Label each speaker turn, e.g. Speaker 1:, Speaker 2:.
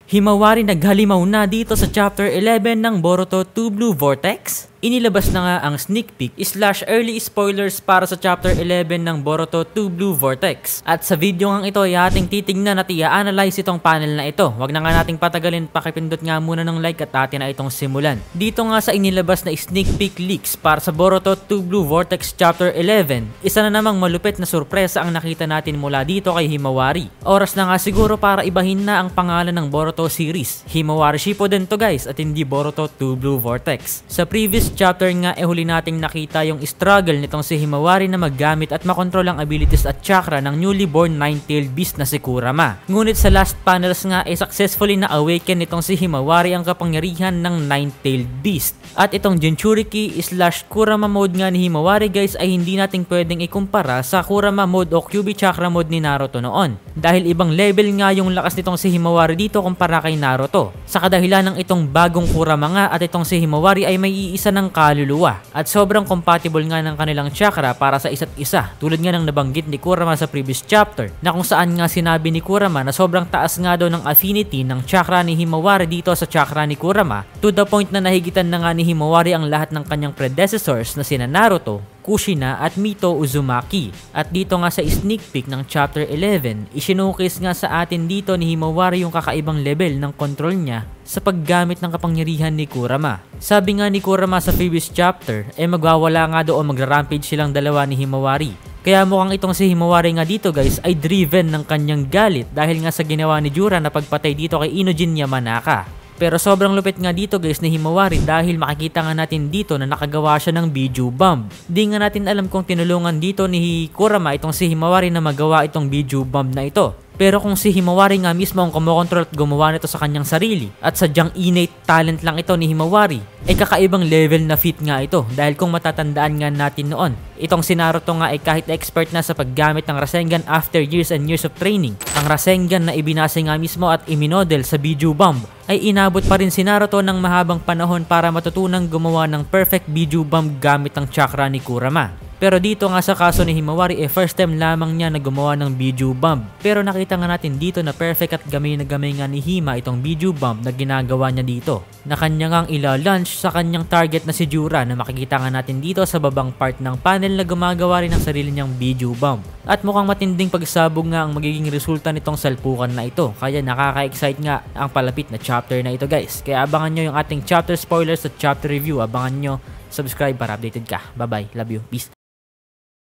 Speaker 1: Himawari naghalimaw na dito sa Chapter 11 ng Boruto 2 Blue Vortex. Inilabas na nga ang sneak peek / early spoilers para sa Chapter 11 ng Boruto 2 Blue Vortex. At sa video ngang ito ay ating titignan at i-analyze itong panel na ito. Wag na nga nating patagalin, pakipindot nga muna ng like at atin na itong simulan. Dito nga sa inilabas na sneak peek leaks para sa Boruto 2 Blue Vortex Chapter 11, isa na namang malupit na sorpresa ang nakita natin mula dito kay Himawari. Oras na nga siguro para ibahin na ang pangalan ng Boruto series. Himawari Shippuden to guys at hindi Boruto 2 Blue Vortex. Sa previous chapter nga huli nating nakita yung struggle nitong si Himawari na maggamit at makontrol ang abilities at chakra ng newly born nine-tailed beast na si Kurama. Ngunit sa last panels nga successfully na awaken nitong si Himawari ang kapangyarihan ng nine-tailed beast. At itong Jinchuriki / Kurama mode nga ni Himawari guys ay hindi nating pwedeng ikumpara sa Kurama mode o Kyuubi chakra mode ni Naruto noon. Dahil ibang level nga yung lakas nitong si Himawari dito kumpara kay Naruto. Sa kadahilan ng itong bagong Kurama nga at itong si Himawari ay may iisa ng kaluluwa at sobrang compatible nga ng kanilang chakra para sa isa't isa, tulad nga ng nabanggit ni Kurama sa previous chapter na kung saan nga sinabi ni Kurama na sobrang taas nga daw ng affinity ng chakra ni Himawari dito sa chakra ni Kurama, to the point na nahigitan na nga ni Himawari ang lahat ng kanyang predecessors na sina Naruto, Kushina at Mito Uzumaki. At dito nga sa sneak peek ng Chapter 11, isinukis nga sa atin dito ni Himawari yung kakaibang level ng control niya sa paggamit ng kapangyarihan ni Kurama. Sabi nga ni Kurama sa previous chapter, magwawala nga doon magra-rampage silang dalawa ni Himawari. Kaya mukhang itong si Himawari nga dito guys ay driven ng kanyang galit dahil nga sa ginawa ni Jura na pagpatay dito kay Inojin Yamanaka. Pero sobrang lupit nga dito guys ni Himawari dahil makikita nga natin dito na nakagawa siya ng Biju Bomb. Di nga natin alam kung tinulungan dito ni Kurama itong si Himawari na magawa itong Biju Bomb na ito. Pero kung si Himawari nga mismo ang kumokontrol at gumawa nito sa kanyang sarili at sadyang innate talent lang ito ni Himawari, kakaibang level na feat nga ito dahil kung matatandaan nga natin noon, itong si Naruto nga ay kahit expert na sa paggamit ng Rasengan after years and years of training. Ang Rasengan na ibinase nga mismo at iminodel sa Biju Bomb ay inabot pa rin si Naruto ng mahabang panahon para matutunang gumawa ng perfect Biju Bomb gamit ang chakra ni Kurama. Pero dito nga sa kaso ni Himawari first time lamang niya na gumawa ng Biju Bomb. Pero nakita nga natin dito na perfect at gamay na gamay nga ni Hima itong Biju Bomb na ginagawa niya dito. Na kanya ngang ila-launch sa kanyang target na si Jura na makikita nga natin dito sa babang part ng panel na gumagawa rin ng sarili niyang Biju Bomb. At mukhang matinding pagsabog nga ang magiging resulta nitong salpukan na ito. Kaya nakaka-excite nga ang palapit na chapter na ito guys. Kaya abangan nyo yung ating chapter spoilers at chapter review. Abangan nyo, subscribe para updated ka. Bye bye, love you, peace.